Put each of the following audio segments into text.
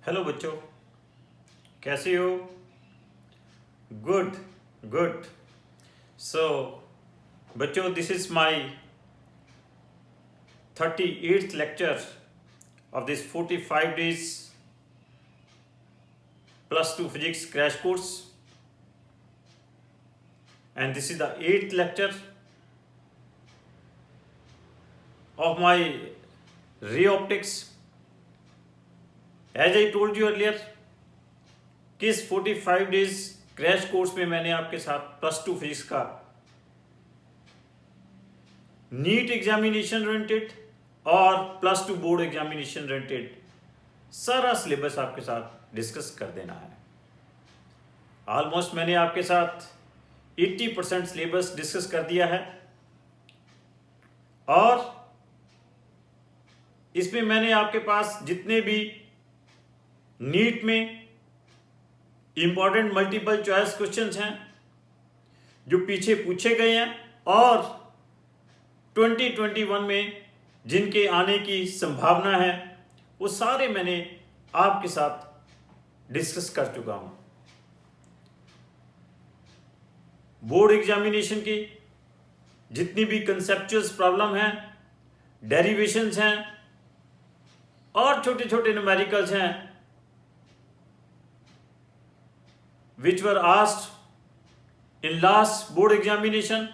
Hello बच्चों, कैसे हो? Good good. सो बच्चों, this is my 38th lecture of this 45 days +2 physics crash course, and this is the 8th lecture of my ray optics. As I told you earlier कि इस 45 days crash course में मैंने आपके साथ +2 physics का NEET examination related और +2 board examination related सारा syllabus आपके साथ डिस्कस कर देना है। ऑलमोस्ट मैंने आपके साथ 80% सिलेबस डिस्कस कर दिया है और इसमें मैंने आपके पास जितने भी नीट में इंपॉर्टेंट मल्टीपल चॉइस क्वेश्चंस हैं जो पीछे पूछे गए हैं और 2021 में जिनके आने की संभावना है वो सारे मैंने आपके साथ डिस्कस कर चुका हूं। बोर्ड एग्जामिनेशन की जितनी भी कंसेप्चुअल प्रॉब्लम हैं, डेरिवेशंस हैं और छोटे छोटे न्यूमेरिकल्स हैं which were asked in last board examination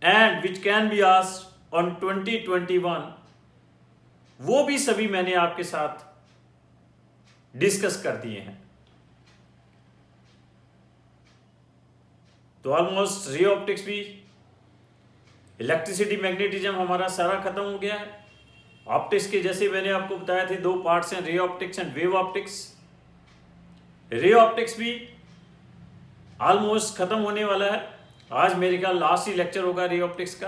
and which can be asked on 2021, वो भी सभी मैंने आपके साथ डिस्कस कर दिए हैं। तो ऑलमोस्ट रे ऑप्टिक्स भी, इलेक्ट्रिसिटी मैग्नेटिज्म हमारा सारा खत्म हो गया है। ऑप्टिक्स के जैसे मैंने आपको बताया थे 2 पार्ट्स हैं, ray optics and wave optics. Ray optics भी ऑलमोस्ट खत्म होने वाला है। आज मेरे ख्याल लास्ट ही लेक्चर होगा रे ऑप्टिक्स का,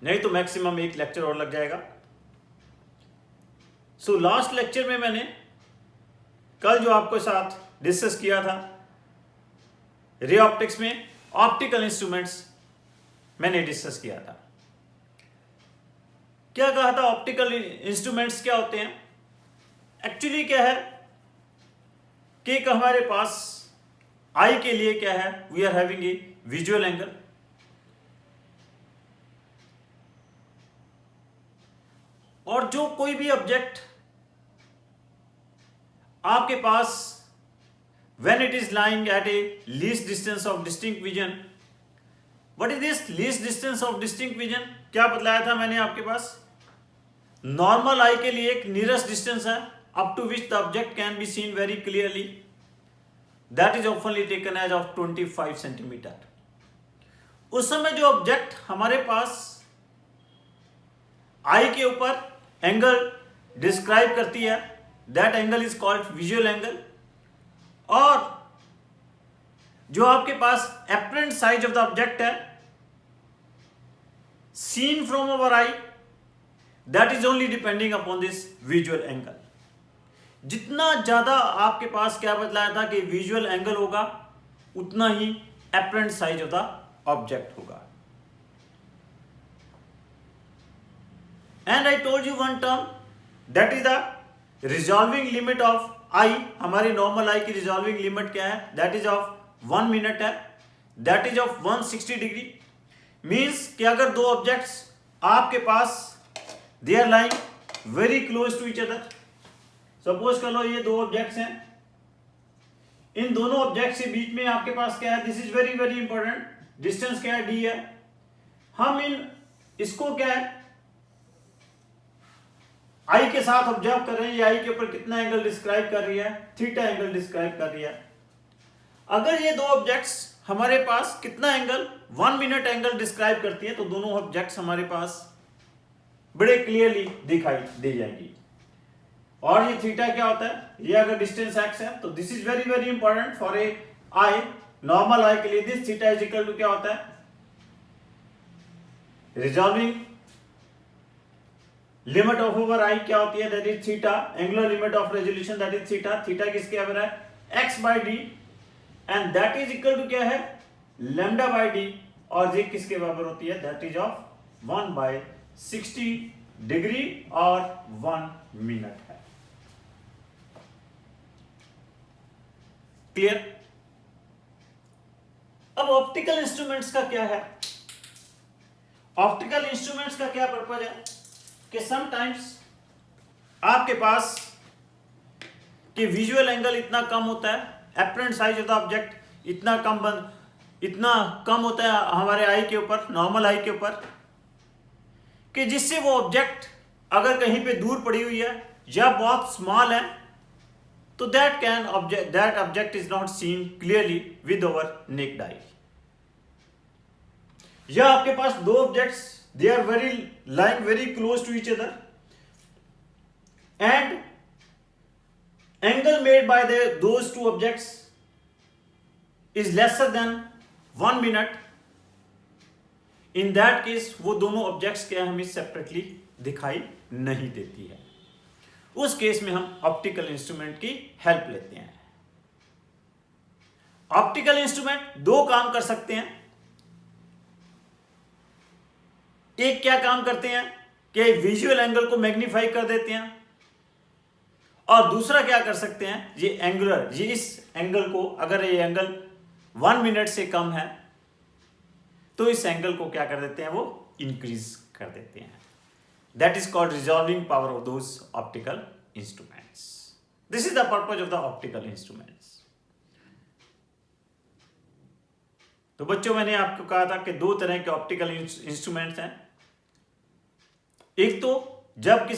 नहीं तो मैक्सिमम 1 लेक्चर और लग जाएगा। सो लास्ट लेक्चर में मैंने कल जो आपको साथ डिस्कस किया था रे ऑप्टिक्स में ऑप्टिकल इंस्ट्रूमेंट्स मैंने डिस्कस किया था। क्या कहा था? ऑप्टिकल इंस्ट्रूमेंट्स क्या होते हैं? एक्चुअली क्या है कि हमारे पास आई के लिए क्या है, we are having a visual angle, और जो कोई भी ऑब्जेक्ट आपके पास when it is lying at a least distance of distinct vision, what is this least distance of distinct vision? क्या बतलाया था मैंने आपके पास? नॉर्मल आई के लिए एक नियरेस्ट डिस्टेंस है up to which the object can be seen very clearly, that is oftenly taken as of 25 centimetre. उस समय जो ऑब्जेक्ट हमारे पास आई के ऊपर एंगल डिस्क्राइब करती है, that angle is called visual angle. और जो आपके पास apparent size of the object है seen from our eye, that is only depending upon this visual angle. जितना ज्यादा आपके पास क्या बतलाया था कि विजुअल एंगल होगा उतना ही apparent size of the object होगा। And I told you one term, that is the resolving limit of eye. हमारी नॉर्मल आई की रिजॉल्विंग लिमिट क्या है? दैट इज ऑफ 1 मिनट है, that is of 160 degree. Means कि अगर 2 objects आपके पास they are lying very close to each other, suppose कर लो ये 2 ऑब्जेक्ट्स हैं, इन दोनों ऑब्जेक्ट के बीच में आपके पास क्या है? This is very very important, distance क्या है? डी है। हम इसको क्या है आई के साथ ऑब्जर्व कर रहे हैं, ये आई के ऊपर कितना एंगल डिस्क्राइब कर रही है? थीटा एंगल डिस्क्राइब कर रही है। अगर ये 2 ऑब्जेक्ट्स हमारे पास कितना एंगल? 1 मिनट एंगल डिस्क्राइब करती है, तो दोनों ऑब्जेक्ट्स हमारे पास बड़े क्लियरली दिखाई दे जाएंगी। और ये थीटा क्या होता है? ये अगर डिस्टेंस एक्स है तो this is very very important for a eye, normal eye के लिए this theta is equal to क्या होता है? Resolving limit of over eye क्या होती है? That is theta. Angular limit of resolution that is theta. Theta किसके बराबर है? X by D, and that is equal to क्या है? Lambda by D. और ये किसके बराबर होती है? दैट इज ऑफ 1/60 डिग्री और 1 मिनट है। क्लियर? अब ऑप्टिकल इंस्ट्रूमेंट्स का क्या है? ऑप्टिकल इंस्ट्रूमेंट्स का क्या पर्पज है कि समटाइम्स आपके पास कि विजुअल एंगल इतना कम होता है, apparent size of the object इतना कम होता है हमारे आई के ऊपर, नॉर्मल आई के ऊपर, कि जिससे वो ऑब्जेक्ट अगर कहीं पे दूर पड़ी हुई है या बहुत स्मॉल है तो that object is not seen clearly with our naked eye. या आपके पास दो objects, they are lying very close to each other and angle made by those two objects is lesser than 1 minute. In that case वो दोनों objects क्या हमें separately दिखाई नहीं देती है। उस केस में हम ऑप्टिकल इंस्ट्रूमेंट की हेल्प लेते हैं। ऑप्टिकल इंस्ट्रूमेंट दो काम कर सकते हैं। एक क्या काम करते हैं कि विजुअल एंगल को मैग्नीफाई कर देते हैं, और दूसरा क्या कर सकते हैं, ये इस एंगल को, अगर ये एंगल 1 मिनट से कम है तो इस एंगल को क्या कर देते हैं, वो इंक्रीज कर देते हैं। That is called resolving power of those optical instruments. This is the purpose of the optical instruments. तो बच्चों, मैंने आपको कहा था कि दो तरह के ऑप्टिकल इंस्ट्रूमेंट्स हैं। एक तो जब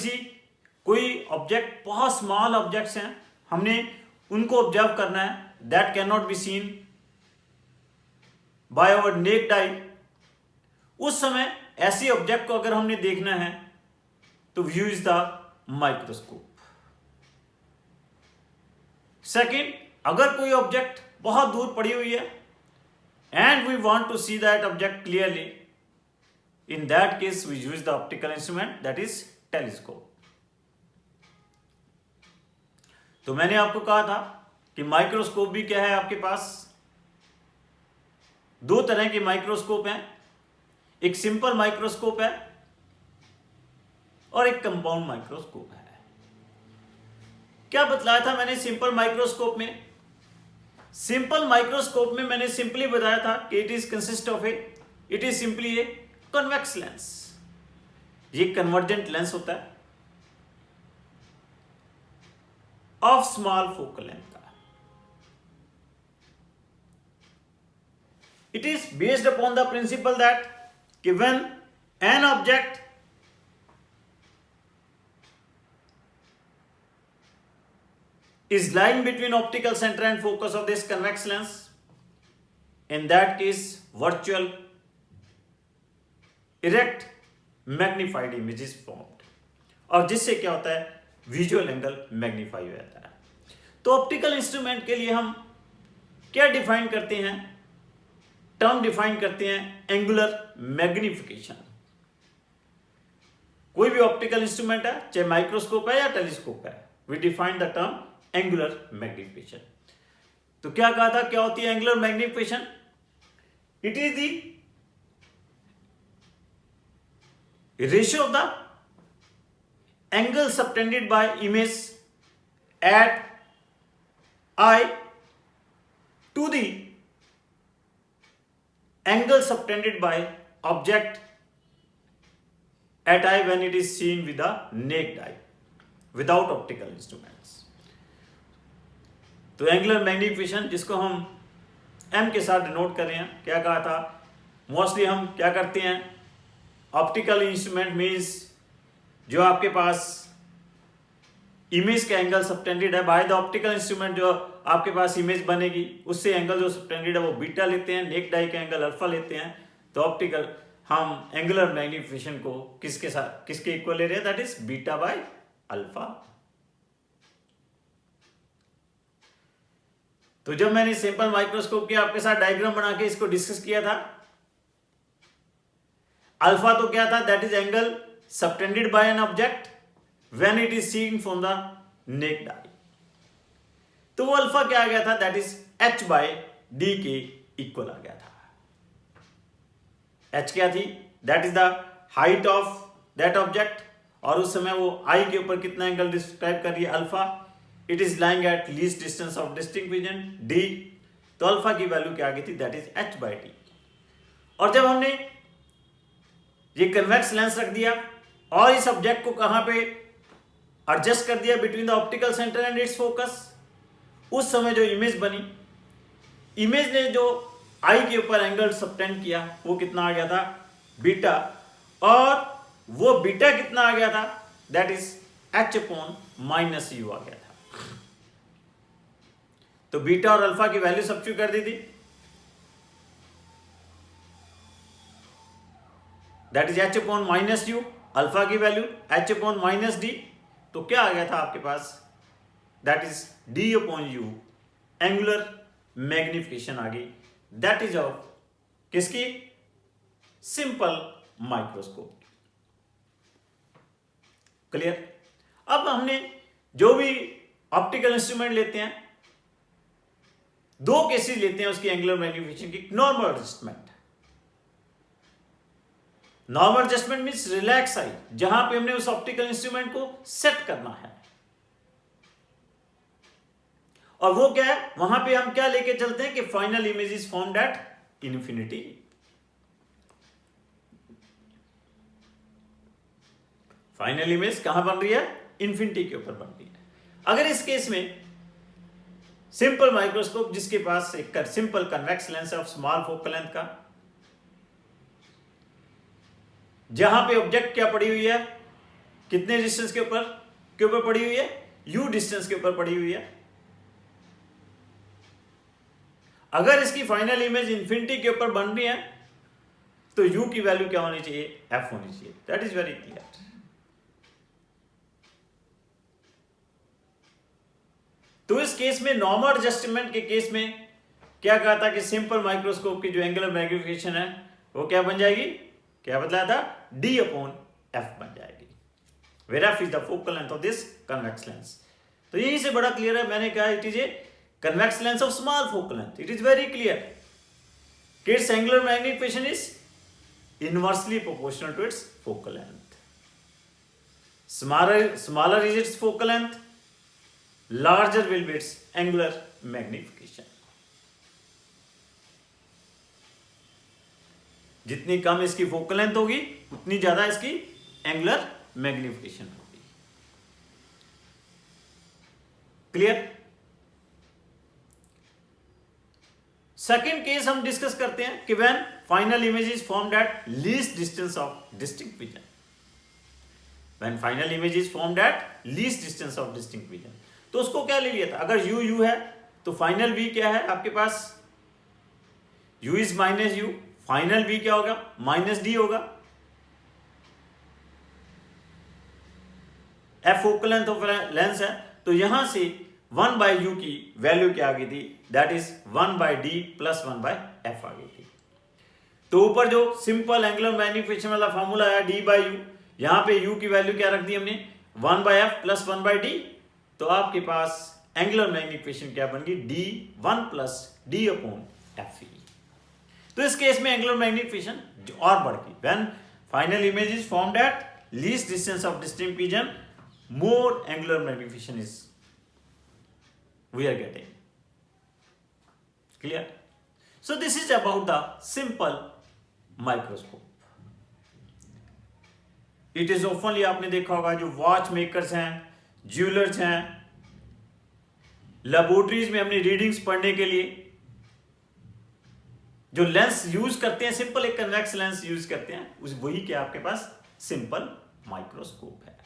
कोई ऑब्जेक्ट, बहुत स्मॉल ऑब्जेक्ट्स हैं, हमने उनको ऑब्जर्व करना है, that can not be seen by our naked eye. उस समय ऐसे ऑब्जेक्ट को अगर हमने देखना है तो we use the microscope. Second, अगर कोई ऑब्जेक्ट बहुत दूर पड़ी हुई है and we want to see that object clearly, in that case we use the optical instrument, that is telescope. तो मैंने आपको कहा था कि माइक्रोस्कोप भी क्या है आपके पास, दो तरह के माइक्रोस्कोप हैं। एक सिंपल माइक्रोस्कोप है और एक कंपाउंड माइक्रोस्कोप है। क्या बतलाया था मैंने सिंपल माइक्रोस्कोप में? सिंपल माइक्रोस्कोप में मैंने सिंपली बताया था कि it is simply a convex lens. ये कन्वर्जेंट लेंस होता है ऑफ स्मॉल फोकल लेंथ का। It is based upon the principle that कि when an object is lying between optical center and focus of this convex lens, in that case virtual erect magnified image is formed, और जिससे क्या होता है, visual angle magnify हो जाता है। तो ऑप्टिकल इंस्ट्रूमेंट के लिए हम क्या डिफाइन करते हैं, टर्म डिफाइन करते हैं एंगुलर मैग्निफिकेशन। कोई भी ऑप्टिकल इंस्ट्रूमेंट है, चाहे माइक्रोस्कोप है या टेलीस्कोप है, we define the term angular magnification. तो क्या कहा था, क्या होती है angular magnification? It is the ratio of the angle subtended by image at eye to the angle subtended by object at eye when it is seen with the naked eye without optical instruments. तो angular magnification, जिसको हम m के साथ denote कर रहे हैं, क्या कहा था, मोस्टली हम क्या करते हैं, ऑप्टिकल इंस्ट्रूमेंट मीन्स जो आपके पास इमेज का एंगल सबटेंडेड है बाय द ऑप्टिकल इंस्ट्रूमेंट, जो आपके पास इमेज बनेगी उससे एंगल जो सबटेंडेड है वो बीटा लेते हैं, नेक्ड आई का एंगल अल्फा लेते हैं। तो ऑप्टिकल हम एंगुलर मैग्निफिकेशन को किसके इक्वल ले रहे हैं, that is beta by alpha. तो जब मैंने सिंपल माइक्रोस्कोप के आपके साथ डायग्राम बना के इसको डिस्कस किया था, अल्फा तो क्या था, that is angle subtended by an object when it is seen from the naked eye. तो वो अल्फा क्या आ गया था, that is h by d के इक्वल आ गया था। h क्या थी, that is the height of that object, और उस समय वो आई के ऊपर कितना एंगल डिस्क्राइब कर रही है, alpha. It is lying at least distance of distinct vision D, तो अल्फा की वैल्यू क्या आ गई थी, दैट इज h/d। और जब हमने ये कन्वेक्स लेंस रख दिया और इस ऑब्जेक्ट को कहां पे एडजस्ट कर दिया between the optical centre and it's focus, उस समय जो इमेज बनी, इमेज ने जो आई के ऊपर एंगल सबटेंड किया वो कितना आ गया था, बीटा, और वो बीटा कितना आ गया था, दैट इज h/-u आ गया था। तो बीटा और अल्फा की वैल्यू सब्स्टिट्यूट कर दी थी, दैट इज h/-u, अल्फा की वैल्यू h/-d, तो क्या आ गया था आपके पास, that is d/u, angular magnification आ गई, दैट इज ऑफ किसकी, सिंपल माइक्रोस्कोप। क्लियर। अब हमने जो भी ऑप्टिकल इंस्ट्रूमेंट लेते हैं, दो केसेस लेते हैं उसकी एंगुलर मैग्निफिकेशन की। Normal adjustment, normal adjustment means relax I, जहां पे हमने उस ऑप्टिकल इंस्ट्रूमेंट को सेट करना है, और वो क्या है, वहां पे हम क्या लेके चलते हैं कि final image is formed at infinity. Final image कहां बन रही है, इन्फिनिटी के ऊपर बन रही है। अगर इस केस में सिंपल माइक्रोस्कोप जिसके पास एक सिंपल कन्वेक्स लेंस है ऑफ स्मॉल फोकल लेंथ का, जहां पे ऑब्जेक्ट क्या पड़ी हुई है, कितने डिस्टेंस के ऊपर पड़ी हुई है, u डिस्टेंस के ऊपर पड़ी हुई है। अगर इसकी फाइनल इमेज इंफिनिटी के ऊपर बन रही है तो u की वैल्यू क्या होनी चाहिए, f होनी चाहिए। That is very clear. तो इस केस में नॉर्मल एडजस्टमेंट के केस में क्या कहा था कि सिंपल माइक्रोस्कोप की जो एंगुलर मैग्निफिकेशन है वो क्या बन जाएगी, क्या बतलाया था, d/f बन जाएगी, where f is the focal length of this convex lens. तो यहीं से बड़ा क्लियर है, मैंने कहा it is a convex lens of small focal length. It is very clear कि its angular magnification is inversely proportional to its focal length. Smaller is its focal length, larger will be its angular magnification. जितनी कम इसकी focal length होगी उतनी ज्यादा इसकी angular magnification होगी। Clear. Second case हम discuss करते हैं कि when final image is formed at least distance of distinct vision. When final image is formed at least distance of distinct vision, तो उसको क्या ले लिया था, अगर u है तो फाइनल v क्या है आपके पास, u is -u, final v क्या होगा, -d होगा। f focal length of lens है, तो यहां से 1/u की वैल्यू क्या आ गई थी, दैट इज 1/d + 1/f आ गई थी। तो ऊपर जो सिंपल एंगुलर मैग्निफिकेशन वाला फॉर्मूला है d/u, यहां पे u की वैल्यू क्या रख दी हमने, 1/f + 1/d, तो आपके पास एंगुलर मैग्निफिकेशन क्या बन गई, d1 + d/fe। तो इस केस में एंगुलर मैग्निफिकेशन और बढ़ गई। When final image is formed at least distance of distinct vision, more angular magnification is we are getting. Clear? So this is about the simple microscope. It is oftenly आपने देखा होगा जो watch makers हैं, jewellers हैं, laboratories में अपनी readings पढ़ने के लिए जो लेंस यूज करते हैं, सिंपल एक कन्वेक्स लेंस यूज करते हैं, उस वही क्या आपके पास सिंपल माइक्रोस्कोप है।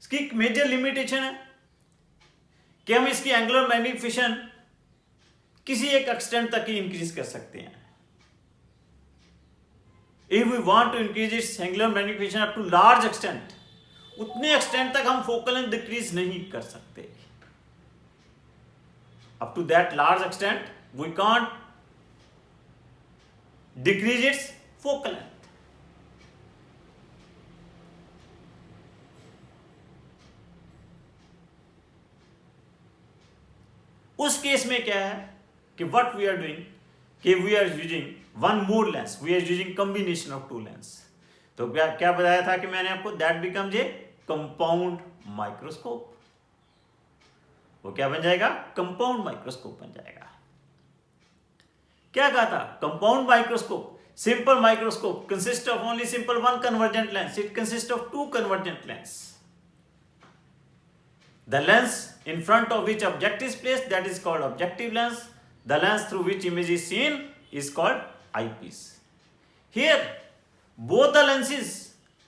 इसकी एक मेजर लिमिटेशन है कि हम इसकी एंगुलर मैग्निफिकेशन किसी एक एक्सटेंट तक ही इंक्रीज कर सकते हैं। If we want to increase its angular magnification up to large extent, उतने एक्सटेंट तक हम फोकल लेंथ डिक्रीज नहीं कर सकते। Up to that large extent we can't decrease its focal length. उस केस में क्या है कि व्हाट वी आर डूइंग कि we are using one more lens, we are using combination of two lens. तो क्या क्या बताया था कि मैंने आपको, that becomes a compound microscope. वो क्या बन जाएगा? कंपाउंड माइक्रोस्कोप बन जाएगा। क्या कहा था? Compound microscope, simple microscope consists of only simple one convergent lens. It consists of two convergent lens. The lens in front of which object is placed, that is called objective lens. The lens through which image is seen is called eyepiece. Here both the lenses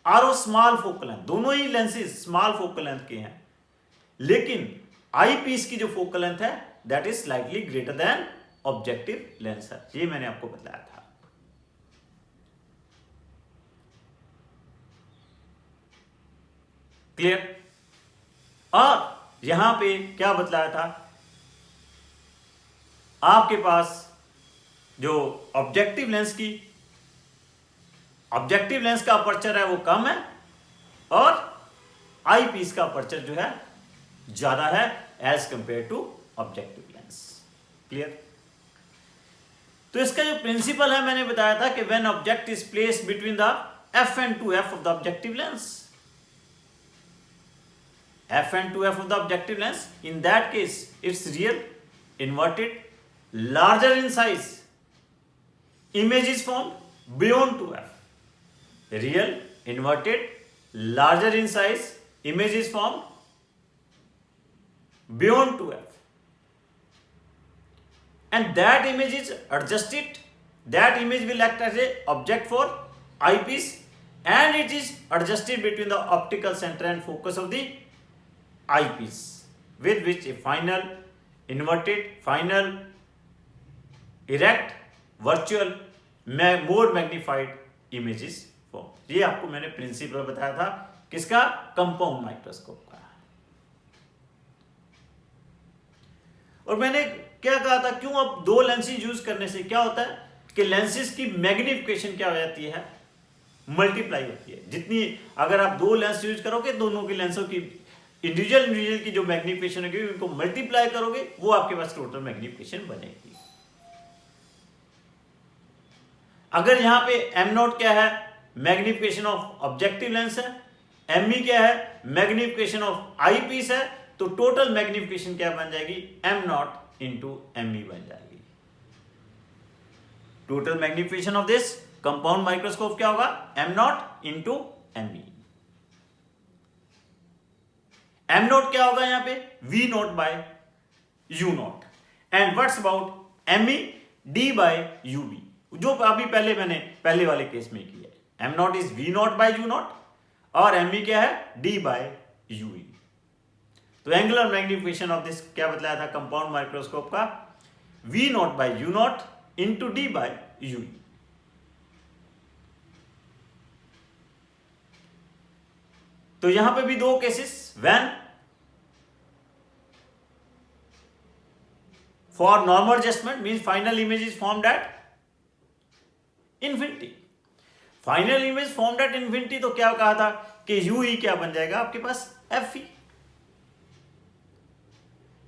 are of small focal length. दोनों ही lenses small focal length के हैं, लेकिन eyepiece की जो focal length है that is slightly greater than objective lens है। ये मैंने आपको बताया था। क्लियर? और यहां पे क्या बतलाया था? आपके पास जो ऑब्जेक्टिव लेंस का अपर्चर है वो कम है और आई पीस का अपर्चर जो है ज्यादा है as compare to objective lens. Clear? तो इसका जो प्रिंसिपल है मैंने बताया था कि when object is placed between the F and 2f of the objective lens, f and 2f of the objective lens, in that case it's real inverted larger in size image is formed beyond 2f. Real inverted larger in size image is formed beyond 2f, and that image is adjusted. That image will act as a object for eyepiece and it is adjusted between the optical center and focus of the eyepiece, with which a final inverted, final erect, virtual, more magnified image is formed. ये आपको मैंने principal बताया था किसका? Compound microscope का। और मैंने क्या कहा था? क्यों अब दो लेंसेज यूज करने से क्या होता है कि लेंसेज की मैग्निफिकेशन क्या हो जाती है? मल्टीप्लाई होती है। जितनी अगर आप दो लेंस यूज करोगे, दोनों की लेंसों की इंडिविजुअल की जो मैग्निफिकेशन होगी उनको मल्टीप्लाई करोगे, वो आपके पास टोटल मैग्निफिकेशन बनेगी। अगर यहां पे एम नॉट क्या है? मैग्निफिकेशन ऑफ ऑब्जेक्टिव लेंस है। एम ई क्या है? मैग्निफिकेशन ऑफ आई पीस है। तो टोटल मैग्निफिकेशन क्या बन जाएगी? M nought into M E बन जाएगी। Total magnification of this compound microscope क्या होगा? M nought into M E. M nought क्या होगा यहां पे? V nought by U nought. And what's about M E? D by U B, जो अभी मैंने पहले वाले केस में किया है। M nought is V nought by U nought और एम ई क्या है? D by U E. तो एंगुलर मैग्निफिकेशन ऑफ दिस क्या बतलाया था कंपाउंड माइक्रोस्कोप का? V nought by U nought into D by U E. तो यहां पे भी दो cases, when for normal adjustment means final image is formed at infinity. Final image formed at infinity तो क्या कहा था कि UE क्या बन जाएगा आपके पास? FE।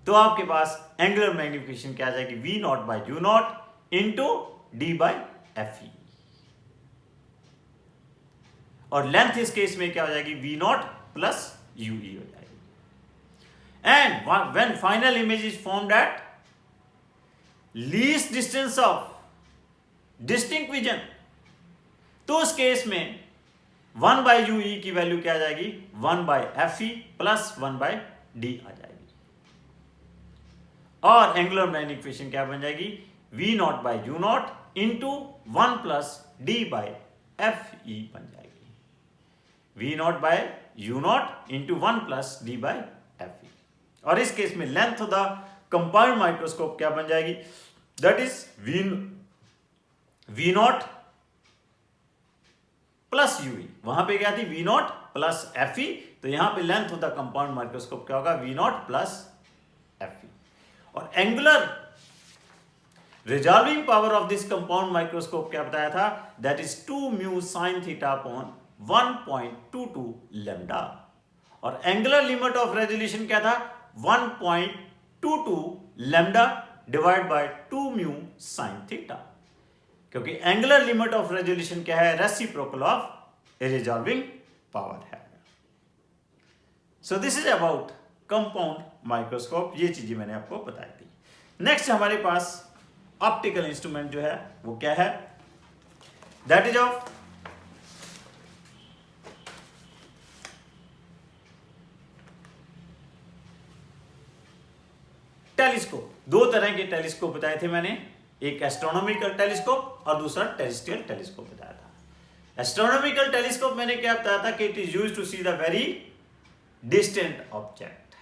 तो आपके पास एंगुलर मैग्निफिकेशन क्या आ जाएगी? V nought by U nought into D by FE। और लेंथ इस केस में क्या हो जाएगी? V नॉट प्लस UE हो जाएगी। And when final image is formed at least distance of distinct vision, तो उस केस में 1 by UE की वैल्यू क्या आ जाएगी? 1 by FE plus 1 by D आ जाएगी। और एंगुलर मैग्निफिकेशन क्या बन जाएगी? V nought by U nought into 1 plus D by FE बन जाएगी। V nought by U nought into 1 plus D by FE। और इस केस में length of the compound microscope क्या बन जाएगी? That is V nought plus UE। वहां पे क्या थी? V nought plus FE। तो यहां पे length of the compound microscope क्या होगा? V nought plus FE। और angular resolving power of this compound microscope क्या बताया था? That is 2 mu sine theta upon 1.22 lambda. और एंगुलर लिमिट ऑफ रेजोल्यूशन क्या था? 1.22 lambda divide by 2 mu sine theta, क्योंकि एंगुलर लिमिट ऑफ रेजोल्यूशन क्या है? रेसिप्रोकल ऑफ रिजॉल्विंग पावर है। सो this is about compound microscope, ये चीजें मैंने आपको बताई थी। नेक्स्ट हमारे पास ऑप्टिकल इंस्ट्रूमेंट जो है वो क्या है, दैट इज ऑफ टेलीस्कोप। दो तरह के टेलीस्कोप बताए थे मैंने, एक एस्ट्रोनॉमिकल टेलीस्कोप और दूसरा टेरेस्ट्रियल टेलीस्कोप बताया था। एस्ट्रोनॉमिकल टेलीस्कोप मैंने क्या बताया था कि it is used to see the very distant object,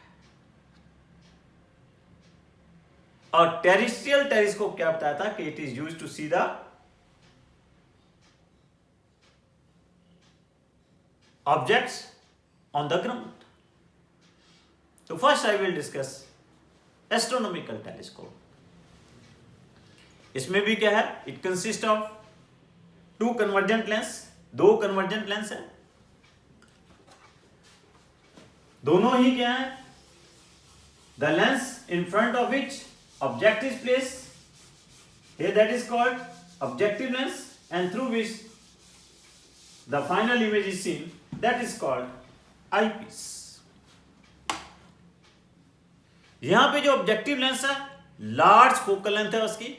और टेरेस्ट्रियल टेलीस्कोप क्या बताया था कि it is used to see the objects on the ground. तो first I will discuss astronomical telescope. इसमें भी क्या है, it consist of two convergent lens, दो कन्वर्जेंट लेंस है, दोनों ही क्या है, the lens in front of which object is placed, here that is called objective lens, and through which the final image is seen, that is called eyepiece. यहां पे जो objective lens है large focal length है उसकी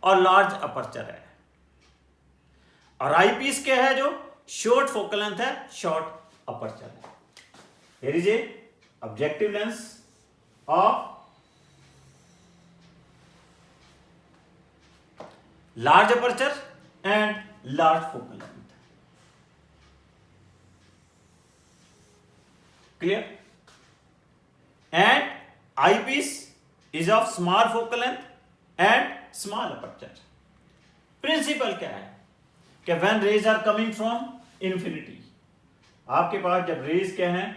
और large aperture है, और eyepiece क्या है जो शॉर्ट फोकल लेंथ है, शॉर्ट अपर्चर है। Here is a objective lens of large aperture and large focal length. Clear? And eyepiece is of small focal length and small aperture. Principle क्या है कि when rays are coming from infinity, आपके पास जब raise क्या है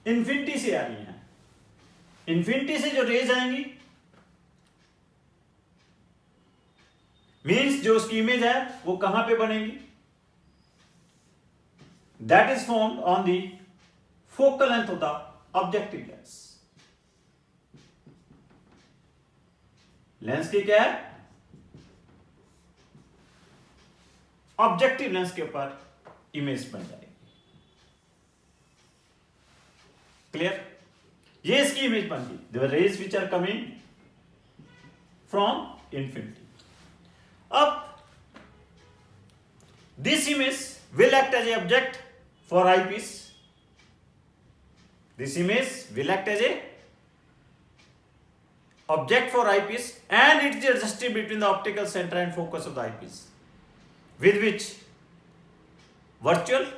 infinity से आ रही हैं, इन्फिनिटी से जो रेज आएंगी मीन्स जो उसकी इमेज है वो कहां पे बनेगी, that is formed on the focal length of the objective lens. Lens की क्या है, ऑब्जेक्टिव लेंस के ऊपर इमेज बन जाएगी। क्लियर? ये इसकी इमेज बन गई, the rays which are coming from infinity. अब this image will act as a object for eyepiece. This image will act as a object for eyepiece, and it is adjusted between the optical center and focus of the eyepiece, with which virtual,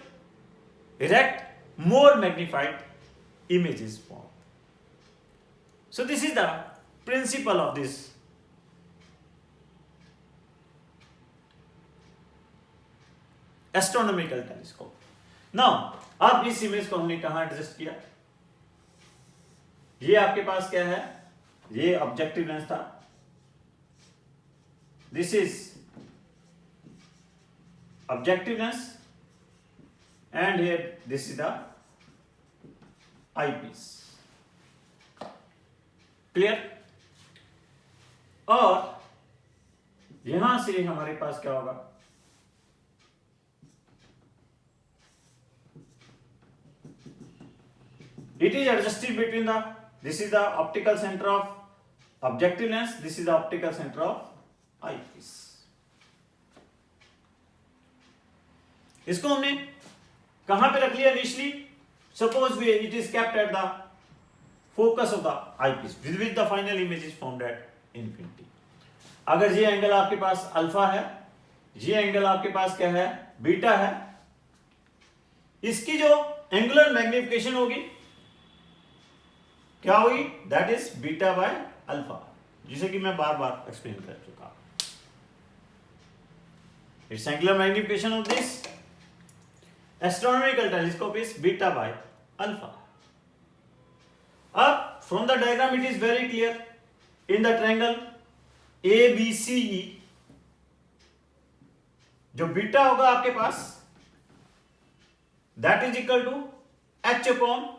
erect, more magnified image is formed. So this is the principle of this astronomical telescope. Now अब इस image को हमने कहां adjust किया, ये आपके पास क्या है, ये ऑब्जेक्टिव लेंस था, this is objective lens, and here this is the eyepiece. Clear? और यहां से हमारे पास क्या होगा, it is adjusted between the, this is the optical center of objective lens, this is the optical center of eyepiece. इसको हमने कहां पे रख लिया initially, suppose we it is kept at the focus of the eyepiece with which the final image is formed at infinity. अगर ये angle आपके पास alpha है, ये एंगल आपके पास क्या है, बीटा है, इसकी जो एंगुलर मैग्निफिकेशन होगी क्या हुई, that is beta by alpha, जिसे कि मैं बार बार एक्सप्लेन कर चुका। It's angular magnification of this astronomical telescope is beta by alpha. अब from the diagram it is very clear, in the triangle ABCE जो बीटा होगा आपके पास that is equal to H upon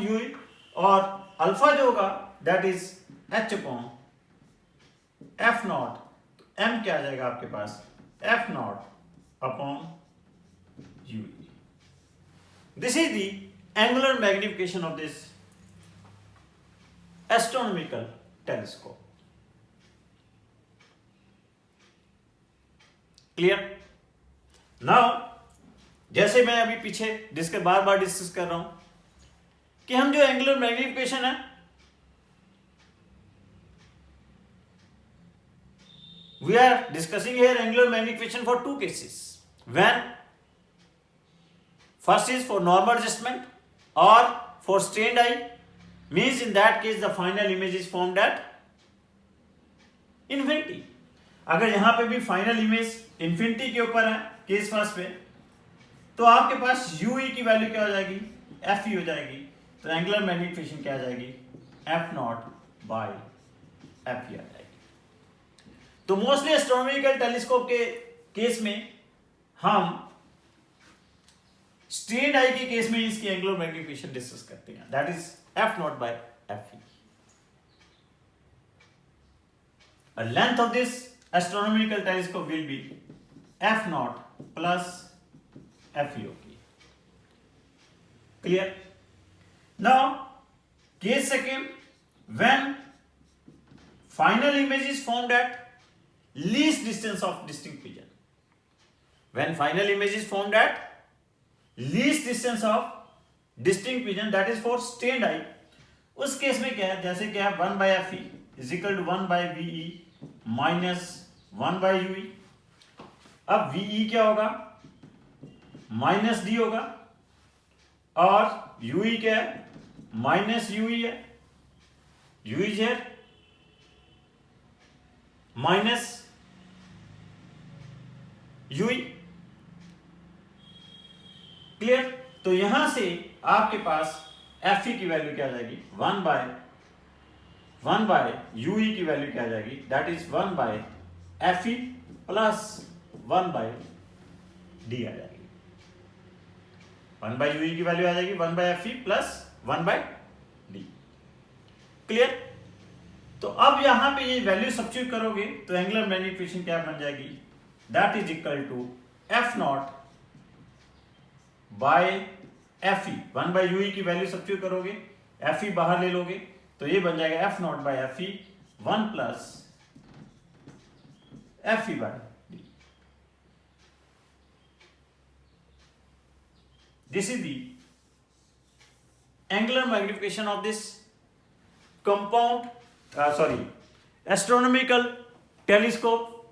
UE, और alpha जो होगा that is H upon F nought. m क्या आ जाएगा आपके पास, F not upon you. This is the angular magnification of this astronomical telescope. Clear? Now जैसे मैं अभी पीछे बार बार डिस्कस कर रहा हूं कि हम जो एंगुलर मैग्निफिकेशन है, we are discussing here angular magnification for two cases. When first is for normal adjustment or for strained eye, means in that case the final image is formed at infinity. अगर यहां पे भी final image infinity के ऊपर है case first पे, तो आपके पास ue की वैल्यू क्या हो जाएगी, fe हो जाएगी। तो एंगुलर मैग्निफिकेशन क्या आ जाएगी, f नॉट बाय fe आ जाएगी। तो मोस्टली एस्ट्रोनॉमिकल टेलीस्कोप के केस में हम स्ट्रेन्ड आई के केस में इसकी एंगुलर मैग्निफिकेशन डिस्कस करते हैं, that is f nought by fe। A length of this astronomical telescope will be f naught plus fe होगी। Clear? Now, case second, when final image is formed at least distance of distinct vision. When final image is formed at least distance of distinct vision, that is for strained eye, उस case में क्या है, जैसे क्या है 1 by fe is equal to 1 by ve minus 1 by ue। अब ve क्या होगा, माइनस डी होगा, और ue क्या है, माइनस ue है, u is here minus ue। Clear? तो यहां से आपके पास fe की वैल्यू क्या आ जाएगी, 1 बाय ue की वैल्यू क्या आ जाएगी, that is 1 by fe plus 1 by D आ जाएगी। 1 बाय ue की वैल्यू आ जाएगी 1 by fe plus 1 by D. Clear? तो अब यहां पे ये वैल्यू सब्स्टिट्यूट करोगे तो एंगुलर मैग्निफिकेशन क्या बन जाएगी, that is equal to F nought by fe। 1 by ue की वैल्यू सब्स्टिट्यूट करोगे, fe बाहर ले लोगे, तो ये बन जाएगा एफ नॉट बाय fe 1 प्लस fe by D. This is the angular magnification of this compound astronomical telescope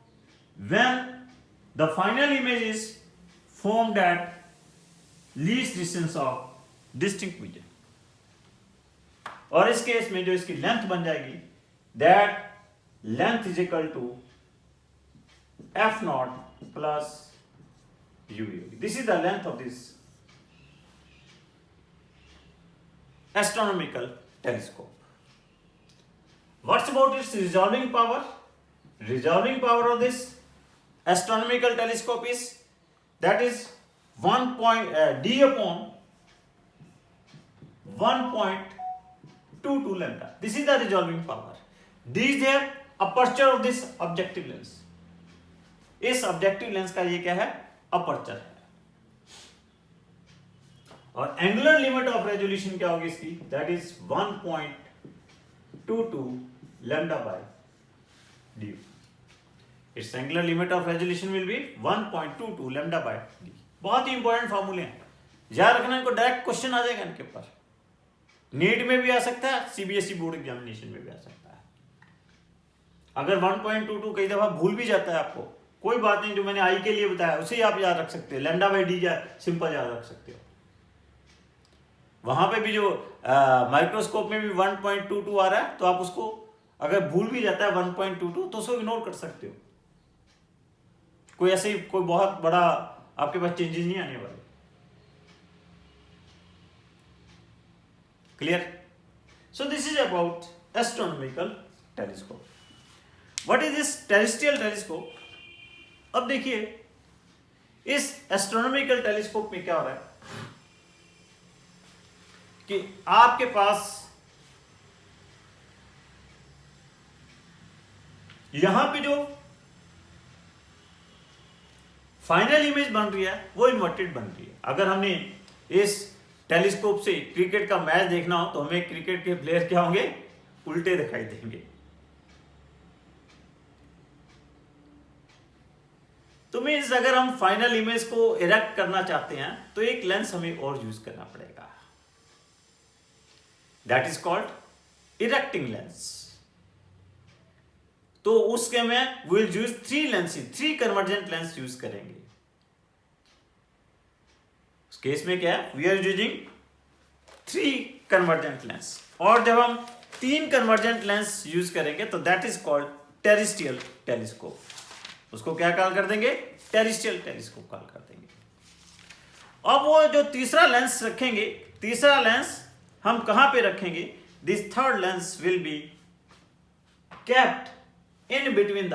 when the final image is formed at least distance of distinct vision। और इस केस में जो इसकी लेंथ बन जाएगी, that length is equal to f naught plus u। This is the length of this astronomical telescope। What's about its resolving power? Resolving power of this astronomical telescope is, that is d upon 1.22 lambda. This is the resolving power. D is there aperture of this objective lens। इस objective lens का ये क्या है, aperture है। और angular limit of resolution क्या होगी इसकी, that is 1.22 lambda by d। Its angular limit of resolution will be 1.22 lambda by d। बहुत ही इंपॉर्टेंट फॉर्मूले हैं, याद रखना, इनको डायरेक्ट क्वेश्चन आ जाएगा इनके ऊपर, नीट में भी आ सकता है, सीबीएसई बोर्ड एग्जामिनेशन में भी आ सकता है। अगर 1.22 कई दफा भूल भी जाता है आपको, कोई बात नहीं, जो मैंने आई के लिए बताया उसे ही आप याद रख सकते हो, लैम्डा बाई डी सिंपल याद रख सकते हो। वहां पे भी जो माइक्रोस्कोप में भी 1.22 आ रहा है, तो आप उसको अगर भूल भी जाता है 1.22 तो उसको इग्नोर कर सकते हो, कोई ऐसे कोई बहुत बड़ा आपके पास चेंजेस नहीं आने वाले। Clear? So this is about astronomical telescope. What is this terrestrial telescope? अब देखिए इस एस्ट्रोनॉमिकल टेलीस्कोप में क्या हो रहा है कि आपके पास यहां पे जो फाइनल इमेज बन रही है वो इन्वर्टेड बन रही है। अगर हमने इस टेलीस्कोप से क्रिकेट का मैच देखना हो तो हमें क्रिकेट के प्लेयर क्या होंगे, उल्टे दिखाई देंगे। तो मीन्स अगर हम फाइनल इमेज को इरेक्ट करना चाहते हैं तो एक लेंस हमें और यूज करना पड़ेगा, that is called erecting lens. तो उसके में we will use 3 lenses, 3 convergent lens use करेंगे। उस केस में क्या है, we are using 3 convergent lens. और जब हम 3 कन्वर्जेंट लेंस यूज करेंगे तो that is called terrestrial telescope. उसको क्या कॉल कर देंगे, टेरेस्ट्रियल टेलीस्कोप कॉल कर देंगे। अब वो जो तीसरा लेंस रखेंगे, तीसरा लेंस हम कहां पे रखेंगे, this third lens will be kept in between the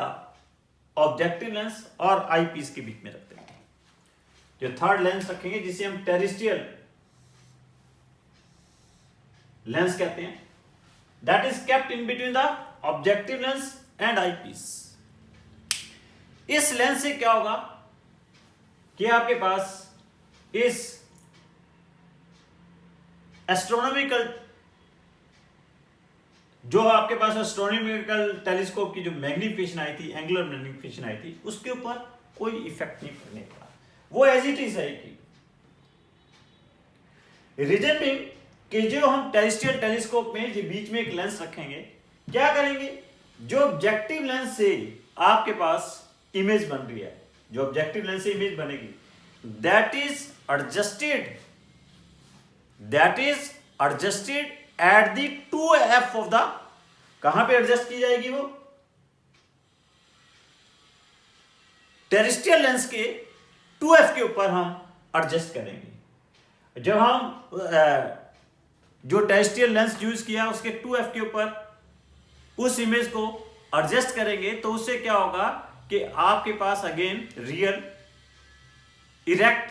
objective lens और आईपीस के बीच में रख देंगे। जो थर्ड लेंस रखेंगे जिसे हम टेरेस्ट्रियल लेंस कहते हैं, that is kept in between the objective lens and eyepiece. इस लेंस से क्या होगा कि आपके पास इस एस्ट्रोनॉमिकल, जो आपके पास एस्ट्रोनॉमिकल टेलीस्कोप की जो मैग्निफिकेशन आई थी, एंगुलर मैग्निफिकेशन आई थी, उसके ऊपर कोई इफेक्ट नहीं पड़ने का, वो एज इट इज रहेगी। रीजन बीइंग कि जो हम टेरेस्ट्रियल टेलीस्कोप में जो बीच में एक लेंस रखेंगे, क्या करेंगे, जो ऑब्जेक्टिव लेंस से आपके पास इमेज बन रही है, जो ऑब्जेक्टिव लेंस से इमेज बनेगी, that is adjusted eight the 2f of the, कहां पे एडजस्ट की जाएगी वो, टेरेस्ट्रियल लेंस के 2f के ऊपर हम एडजस्ट करेंगे। जब हम जो टेरेस्ट्रियल लेंस यूज किया उसके 2f के ऊपर उस इमेज को एडजस्ट करेंगे तो उससे क्या होगा कि आपके पास अगेन रियल इरेक्ट,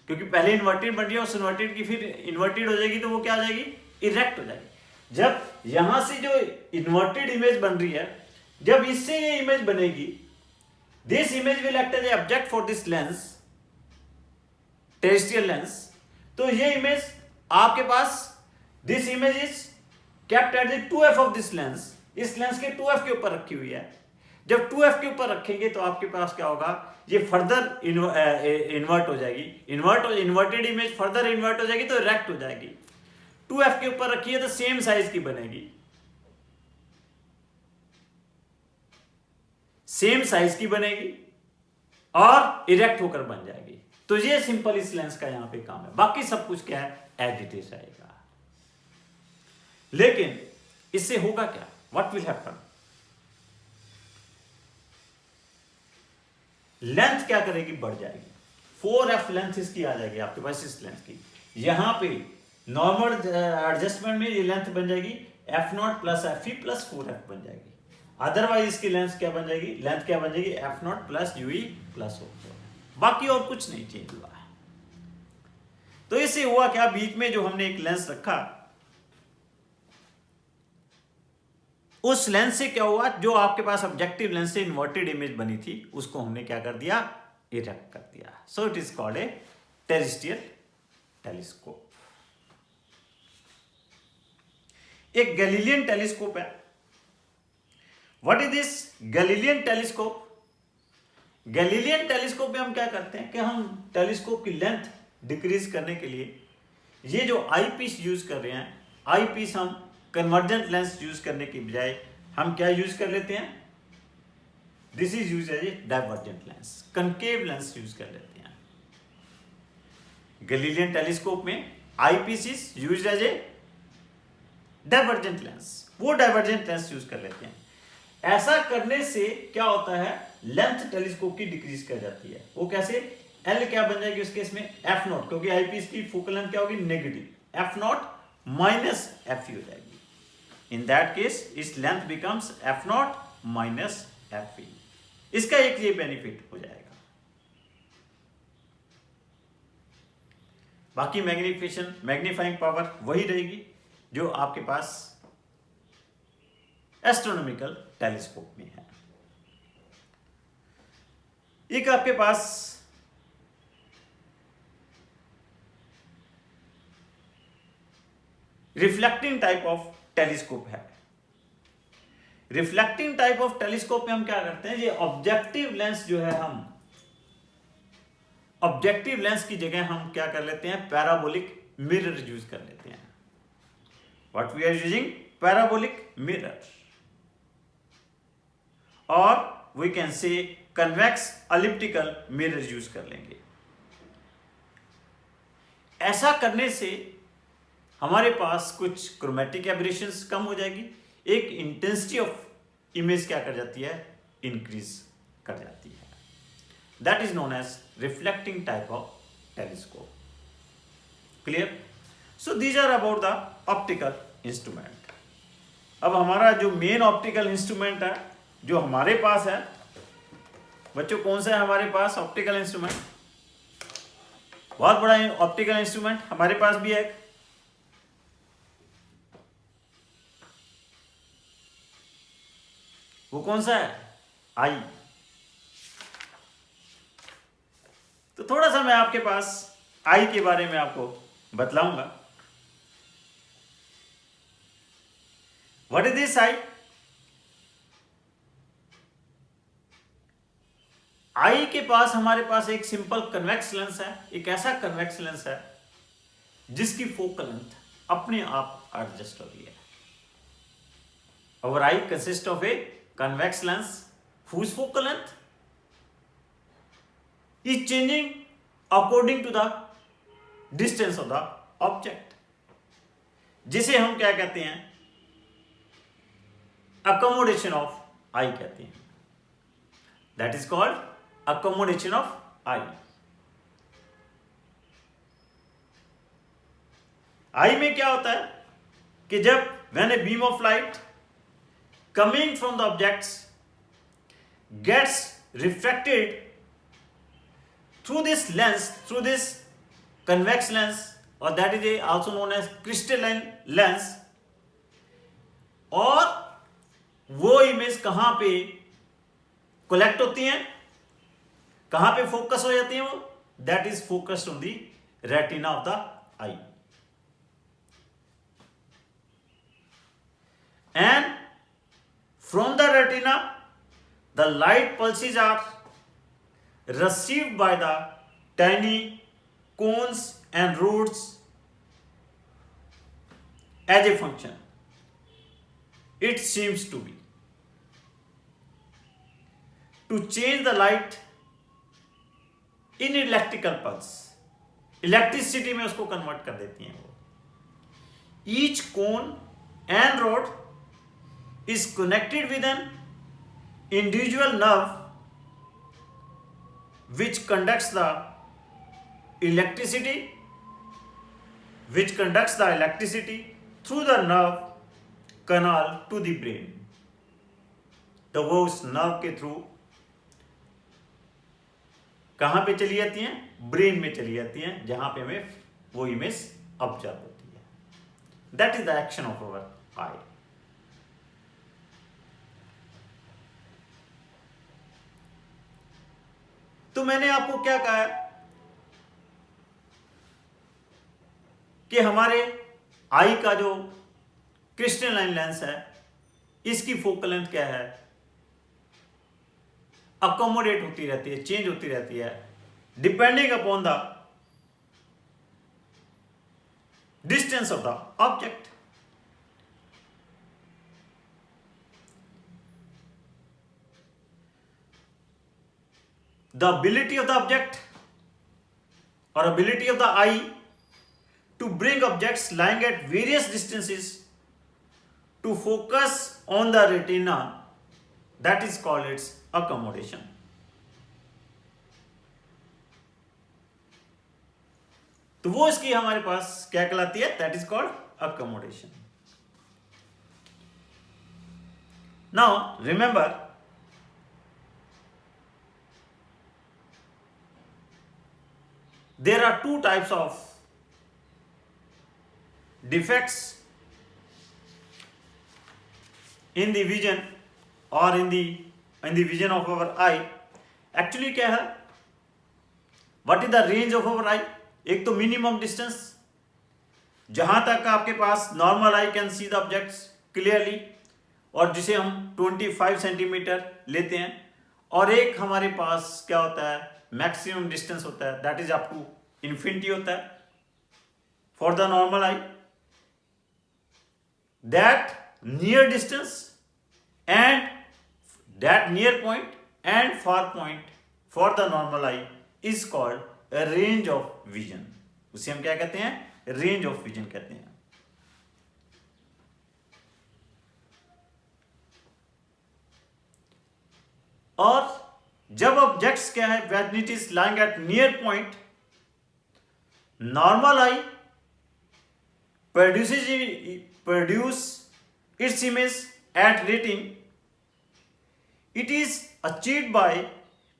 क्योंकि पहले इन्वर्टेड बन रही है, उस इन्वर्टेड की फिर इन्वर्टेड हो जाएगी तो वो क्या हो जाएगी, इरेक्ट हो जाएगी। जब यहां से जो इन्वर्टेड इमेज बन रही है, जब इससे ये इमेज बनेगी, this image will act as a object for this lens, terrestrial lens. तो ये इमेज आपके पास, this image is kept at the 2f of this lens, इस लेंस के 2f के ऊपर रखी हुई है। जब 2f के ऊपर रखेंगे तो आपके पास क्या होगा, ये फर्दर इन्वर्ट हो जाएगी, इन्वर्टेड इमेज फर्दर इन्वर्ट हो जाएगी तो इरेक्ट हो जाएगी। 2f के ऊपर रखिए तो सेम साइज की बनेगी, सेम साइज की बनेगी और इरेक्ट होकर बन जाएगी। तो ये सिंपल इस लेंस का यहां पे काम है, बाकी सब कुछ क्या है, एज इट इज रहेगा। लेकिन इससे होगा क्या, व्हाट विल हैपन, लेंथ क्या करेगी, बढ़ जाएगी। 4f लेंथ इसकी आ जाएगी आपके पास, इस लेंथ की। यहां पे नॉर्मल एडजस्टमेंट में ये लेंथ बन जाएगी f0 plus fe plus 4f बन जाएगी। अदरवाइज इसकी लेंथ क्या बन जाएगी, लेंथ क्या बन जाएगी, f0 plus ue plus o। बाकी और कुछ नहीं चेंज हुआ है। तो इससे हुआ क्या, बीच में जो हमने एक लेंस रखा, उस लेंस से क्या हुआ, जो आपके पास ऑब्जेक्टिव लेंस से इन्वर्टेड इमेज बनी थी उसको हमने क्या कर दिया, इरेक्ट कर दिया। So it is called a terrestrial telescope. एक गैलीलियन टेलीस्कोप है। What is this Galilean telescope? Galilean telescope में हम क्या करते हैं कि हम टेलीस्कोप की लेंथ डिक्रीज करने के लिए ये जो आई पीस यूज कर रहे हैं, आई पीस हम कन्वर्जेंट लेंस यूज करने की बजाय हम क्या यूज कर लेते हैं, this is use as a divergent lens, concave lens use कर लेते हैं। गैलीलियन टेलीस्कोप में eyepiece is use as a divergent lens, वो डाइवर्जेंट लेंस यूज कर लेते हैं। ऐसा करने से क्या होता है, लेंथ टेलीस्कोप की डिक्रीज कर जाती है। वो कैसे, एल क्या बन जाएगी उस केस में, f0, क्योंकि आई पीस की फोकल लेंथ क्या होगी, नेगेटिव, f0 माइनस fe हो जाएगी। इन दैट केस इस length becomes f0 minus fe। इसका एक ये बेनिफिट हो जाएगा। बाकी मैग्निफिकेशन, मैग्नीफाइंग पावर वही रहेगी जो आपके पास एस्ट्रोनॉमिकल टेलीस्कोप में है। एक आपके पास रिफ्लेक्टिंग टाइप ऑफ टेलीस्कोप है। रिफ्लेक्टिंग टाइप ऑफ टेलीस्कोप में हम क्या करते हैं, ये ऑब्जेक्टिव लेंस जो है, हम ऑब्जेक्टिव लेंस की जगह हम क्या कर लेते हैं, पैराबोलिक मिरर यूज कर लेते हैं। What we are using, parabolic mirror, और we can say convex elliptical mirror use कर लेंगे। ऐसा करने से हमारे पास कुछ क्रोमेटिक एब्रेशंस कम हो जाएगी, एक इंटेंसिटी ऑफ इमेज क्या कर जाती है, इंक्रीज कर जाती है। That is known as reflecting type of telescope. Clear? So these are about the optical instrument. अब हमारा जो मेन ऑप्टिकल इंस्ट्रूमेंट है जो हमारे पास है बच्चों, कौन सा है हमारे पास ऑप्टिकल इंस्ट्रूमेंट? बहुत बड़ा ऑप्टिकल इंस्ट्रूमेंट हमारे पास भी है एक, वो कौन सा है, आई। तो थोड़ा सा मैं आपके पास आई के बारे में आपको बतलाऊंगा। What is this eye? Eye के पास हमारे पास एक सिंपल कन्वेक्स लेंस है, एक ऐसा कन्वेक्स लेंस है जिसकी फोकल लेंथ अपने आप एडजस्ट हो रही है। Our eye consists of a convex lens whose focal length is changing according to the distance of the object, जिसे हम क्या कहते हैं, accommodation of eye कहते हैं। That is called accommodation of eye। आई में क्या होता है कि जब when a beam of light coming from the objects gets refracted through this lens, through this convex lens, or that is also known as crystalline lens, और वो image कहां पे कलेक्ट होती हैं, कहां पे फोकस हो जाती हैं वो, that is focused on the retina of the I. And from the retina, the light pulses are received by the tiny cones and rods as a function. It seems to be to change the light in electrical pulse. Electricity में उसको convert कर देती हैं वो। Each cone and rod is connected with an individual nerve which conducts the electricity through the nerve canal to the brain। तो वो उस nerve के थ्रू कहां पे चली जाती हैं, ब्रेन में चली जाती हैं, जहां पे हमें वो इमेज ऑब्जर्व होती है। That is the action of our eye. तो मैंने आपको क्या कहा कि हमारे आई का जो क्रिस्टलाइन लेंस है इसकी फोकल लेंथ क्या है, अकोमोडेट होती रहती है, चेंज होती रहती है depending upon the distance of the object. The ability of the object or ability of the eye to bring objects lying at various distances to focus on the retina, that is called its accommodation। तो वो इसकी हमारे पास क्या कहलाती है, that is called accommodation। Now remember, there are two types of defects in the vision or in the vision of our eye। Actually क्या है, what is the range of our eye? एक तो मिनिमम डिस्टेंस जहां तक आपके पास normal eye can see the objects clearly, और जिसे हम 25 सेंटीमीटर लेते हैं, और एक हमारे पास क्या होता है, मैक्सिमम डिस्टेंस होता है, that is up to infinity होता है for the normal eye. That near distance and that near point and far point for the normal eye is called a range of vision. उसे हम क्या कहते हैं, range of vision कहते हैं. और जब ऑब्जेक्ट्स क्या है, when it is lying at near point, normal eye produce its image at rating. It is achieved by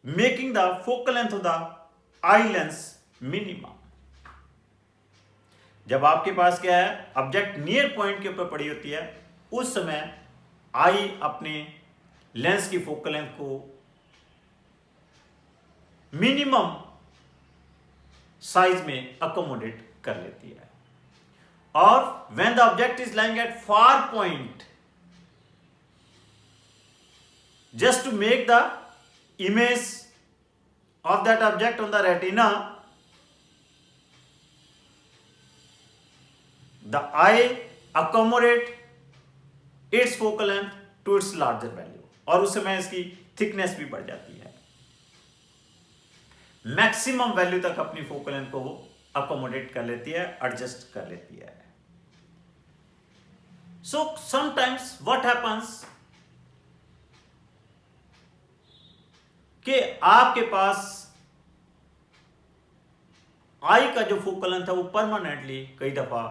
making the focal length of the eye lens minimum. जब आपके पास क्या है, ऑब्जेक्ट नियर पॉइंट के ऊपर पड़ी होती है, उस समय आई अपने लेंस की फोकल लेंथ को मिनिमम साइज में अकोमोडेट कर लेती है. और when the object is lying at far point, just to make the image of that object on the retina, the eye accommodate its focal length to its larger value, और उस समय इसकी thickness भी बढ़ जाती है, मैक्सिमम वैल्यू तक अपनी फोकल लेंथ को वो अकोमोडेट कर लेती है, एडजस्ट कर लेती है. So sometimes what happens कि आपके पास आई का जो फोकल लेंथ है वो परमानेंटली कई दफा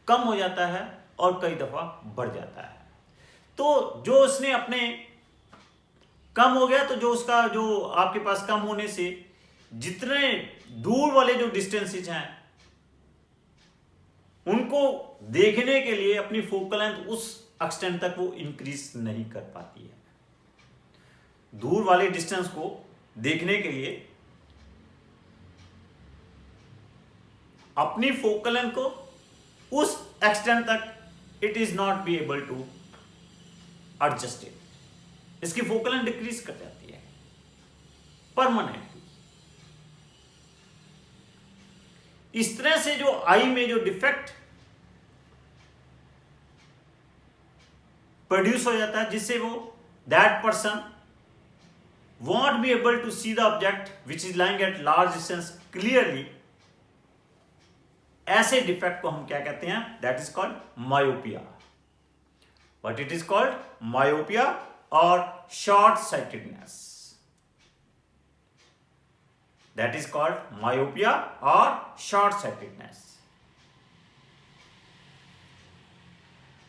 कम हो जाता है और कई दफा बढ़ जाता है. तो जो उसने अपने कम हो गया, तो जो उसका जो आपके पास कम होने से जितने दूर वाले जो डिस्टेंसेज हैं उनको देखने के लिए अपनी फोकल लेंथ उस एक्सटेंट तक वो इंक्रीज नहीं कर पाती है. दूर वाले डिस्टेंस को देखने के लिए अपनी फोकल लेंथ को उस एक्सटेंट तक it is not be able to adjust it. इसकी फोकल लेंथ डिक्रीज कर जाती है परमानेंटली. इस तरह से जो आई में जो डिफेक्ट प्रोड्यूस हो जाता है, जिससे वो that person won't be able to see the object which is lying at large distance clearly. ऐसे डिफेक्ट को हम क्या कहते हैं, that is called myopia. What it is called? Myopia or short sightedness. That is called myopia or short sightedness.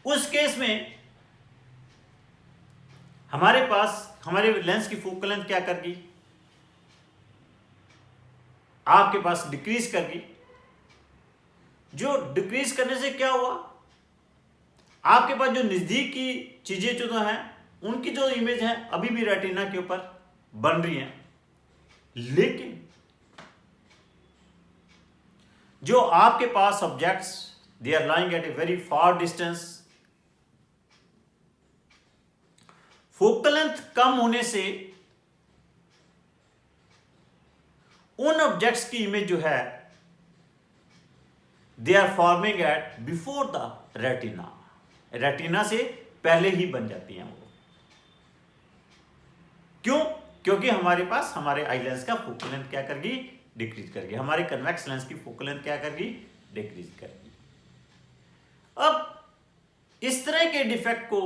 उस case में हमारे पास हमारे लेंस की फोकल लेंथ क्या करगी, आपके पास डिक्रीज करगी. जो डिक्रीज करने से क्या हुआ, आपके पास जो नजदीक की चीजें जो हैं उनकी जो इमेज है अभी भी रेटिना के ऊपर बन रही हैं, लेकिन जो आपके पास objects they are lying at a very far distance, focal length कम होने से उन ऑब्जेक्ट्स की इमेज जो है they are forming at before the retina. Retina से पहले ही बन जाती हैं वो. क्यों? क्योंकि हमारे पास हमारे आई लेंस का फोकल लेंथ क्या करेगी, डिक्रीज करेगी. हमारे कन्वेक्स लेंस की फोकल लेंथ क्या करेगी, डिक्रीज करेगी. अब इस तरह के डिफेक्ट को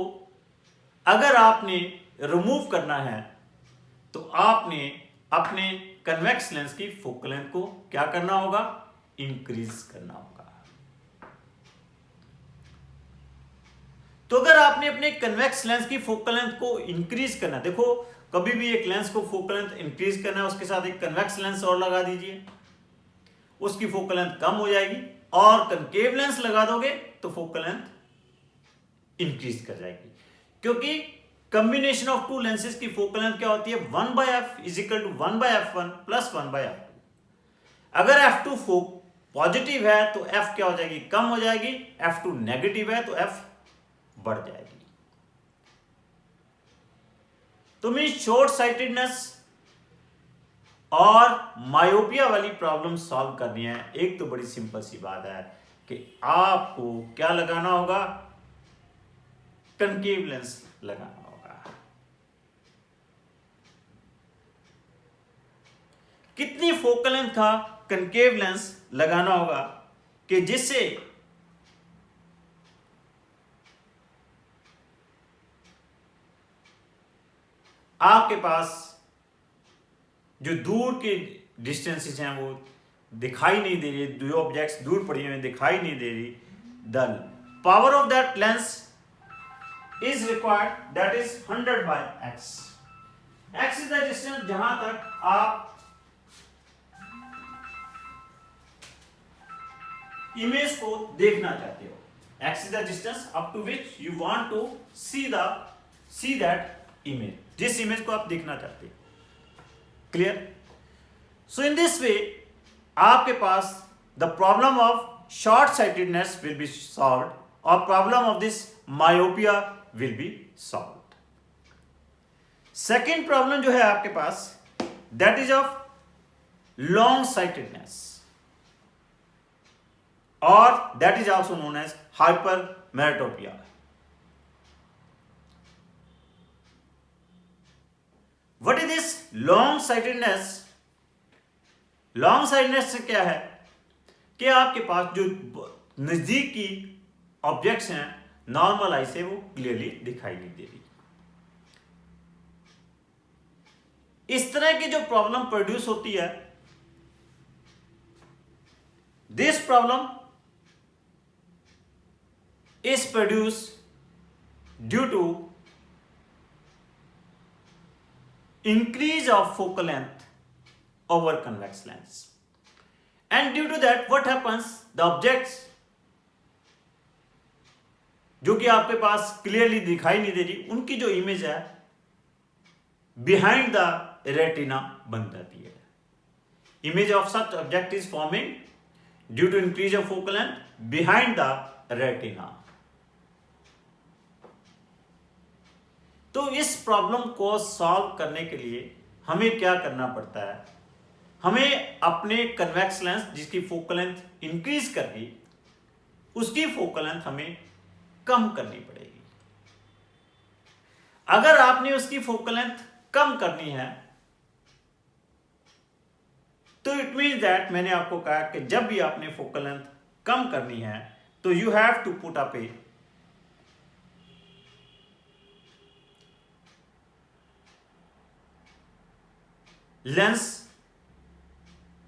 अगर आपने रिमूव करना है तो आपने अपने कन्वेक्स लेंस की फोकल लेंथ को क्या करना होगा, इंक्रीज करना होगा. तो अगर आपने अपने कन्वेक्स लेंस की फोकल लेंथ को इंक्रीज करना, देखो कभी भी एक लेंस को फोकल लेंथ इंक्रीज करना है, उसके साथ एक कन्वेक्स लेंस और लगा दीजिए, उसकी फोकल लेंथ कम हो जाएगी, और कनकेव लेंस लगा दोगे तो फोकल लेंथ इंक्रीज कर जाएगी. क्योंकि कॉम्बिनेशन ऑफ टू लेंसेज की फोकल लेंथ क्या होती है, 1/f is equal to 1/f1 plus 1/f2. अगर f2 पॉजिटिव है तो F क्या हो जाएगी, कम हो जाएगी, F2 नेगेटिव है तो F बढ़ जाएगी। तो मीन शॉर्ट साइटेडनेस और मायोपिया वाली प्रॉब्लम सॉल्व करनी है, एक तो बड़ी सिंपल सी बात है कि आपको क्या लगाना होगा, कनकेव लेंस लगाना होगा। कितनी फोकल लेंथ का कनकेव लेंस लगाना होगा कि जिससे आपके पास जो दूर के डिस्टेंसेस हैं वो दिखाई नहीं दे रही, दो ऑब्जेक्ट्स दूर पड़ी हुई दिखाई नहीं दे रही, the power of that lens is required, that is 100/x। x is the distance जहां तक आप इमेज को देखना चाहते हो, x is the distance up to which you want to see that image, जिस इमेज को आप देखना चाहते हो। Clear? So in this way आपके पास the problem of short sightedness will be solved और problem of this myopia will be solved. Second problem जो है आपके पास, that is of long sightedness और that is also known as hypermetropia. What is this long sightedness? Long sightedness से क्या है कि आपके पास जो नजदीक की ऑब्जेक्ट्स हैं नॉर्मल आई से वो क्लियरली दिखाई नहीं दे रही। इस तरह की जो प्रॉब्लम प्रोड्यूस होती है, this problem is produce due to increase of focal length over convex lens, and due to that what happens, the objects जो कि आपके पास क्लियरली दिखाई नहीं दे रही, उनकी जो इमेज है बिहाइंड द रेटिना बन जाती है। Image of such object is forming due to increase of focal length behind the retina. तो इस प्रॉब्लम को सॉल्व करने के लिए हमें क्या करना पड़ता है, हमें अपने कन्वेक्स लेंस जिसकी फोकल लेंथ इंक्रीज करके उसकी फोकल लेंथ हमें कम करनी पड़ेगी। अगर आपने उसकी फोकल लेंथ कम करनी है तो इट मीन्स दैट, मैंने आपको कहा कि जब भी आपने फोकल लेंथ कम करनी है तो you have to put up a lens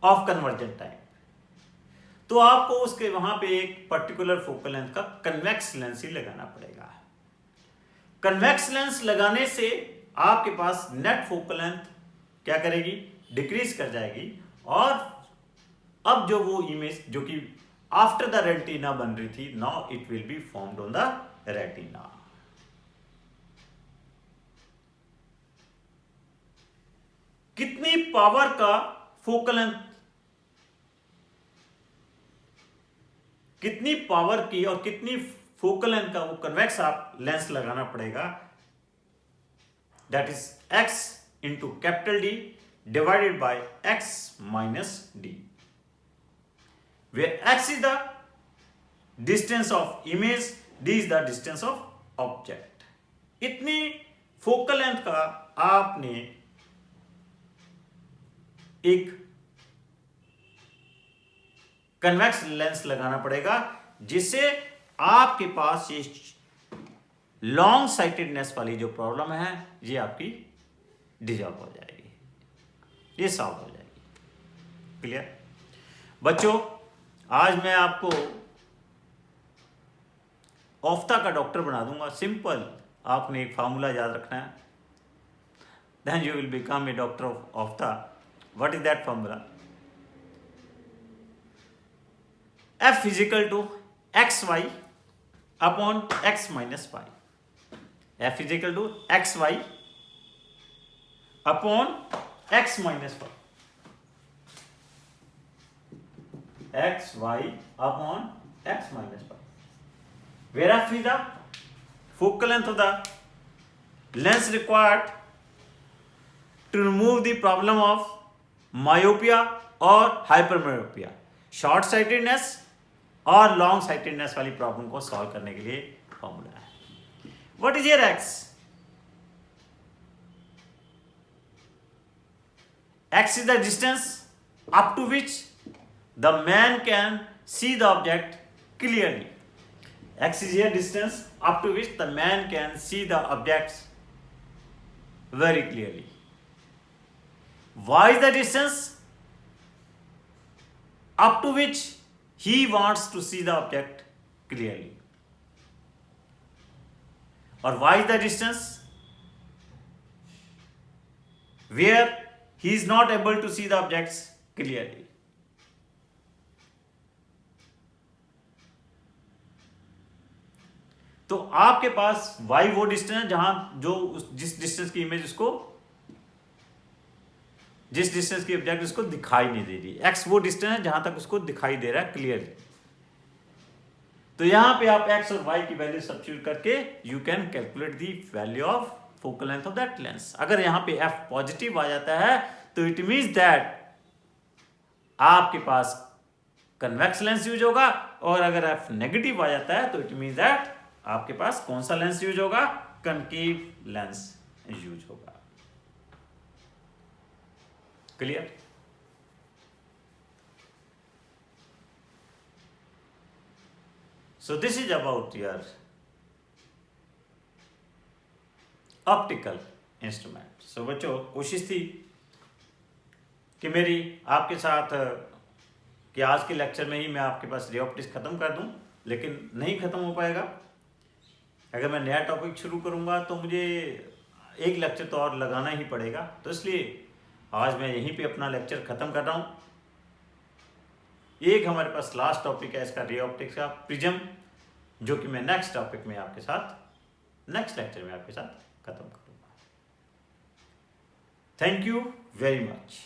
of conversion time. तो आपको उसके वहां पे एक पर्टिकुलर फोकल लेंथ का कन्वेक्स लेंस ही लगाना पड़ेगा। कन्वेक्स लेंस लगाने से आपके पास नेट फोकल लेंथ क्या करेगी, डिक्रीज कर जाएगी, और अब जो वो इमेज जो कि आफ्टर द रेटिना बन रही थी, now it will be formed on the retina. कितनी पावर का फोकल लेंथ, कितनी पावर की और कितनी फोकल लेंथ का वो कन्वेक्स आप लेंस लगाना पड़ेगा, that is x into capital D divided by x minus D, where x is the distance of image, D is the distance of object। इतनी फोकल लेंथ का आपने एक कन्वेक्स लेंस लगाना पड़ेगा जिससे आपके पास ये लॉन्ग साइटेडनेस वाली जो प्रॉब्लम है ये आपकी डिजॉल्व हो जाएगी, ये सॉल्व हो जाएगी। क्लियर बच्चों? आज मैं आपको ऑफ्ता का डॉक्टर बना दूंगा। सिंपल, आपने एक फार्मूला याद रखना है, then you will become a doctor of ophtha. What is that formula? F is equal to xy upon x minus y. F is equal to xy upon x minus y. xy upon x minus y, where f is the focal length of the lens required to remove the problem of myopia or hypermyopia, short sightedness और long sightedness वाली problem को solve करने के लिए formula है। What is your x? X is the distance up to which the man can see the object clearly. X is a distance up to which the man can see the objects very clearly. Y is the distance up to which he wants to see the object clearly. Or Y is the distance where he is not able to see the objects clearly. तो आपके पास y वो distance है जहां जो जिस distance की image उसको, जिस डिस्टेंस की ऑब्जेक्ट उसको दिखाई नहीं दे रही। x वो डिस्टेंस है जहां तक उसको दिखाई दे रहा है क्लियरली। तो यहां पे आप x और y की वैल्यू सब्स्टिट्यूट करके you can calculate the value of focal length of that lens. अगर यहां पे f पॉजिटिव आ जाता है तो इट मींस दैट आपके पास कन्वेक्स लेंस यूज होगा, और अगर f नेगेटिव आ जाता है तो इट मींस दैट आपके पास कौन सा लेंस यूज होगा? कनकेव लेंस यूज होगा। Clear? So this is about your optical instrument. So बच्चों, कोशिश थी कि मेरी आपके साथ कि आज के लेक्चर में ही मैं आपके पास रे ऑप्टिक्स खत्म कर दूं, लेकिन नहीं खत्म हो पाएगा। अगर मैं नया टॉपिक शुरू करूंगा तो मुझे एक लेक्चर तो और लगाना ही पड़ेगा। तो इसलिए आज मैं यहीं पे अपना लेक्चर खत्म कर रहा हूं। एक हमारे पास लास्ट टॉपिक है इसका रे ऑप्टिक्स का, प्रिज्म, जो कि मैं नेक्स्ट टॉपिक में आपके साथ नेक्स्ट लेक्चर में आपके साथ खत्म करूंगा। Thank you very much.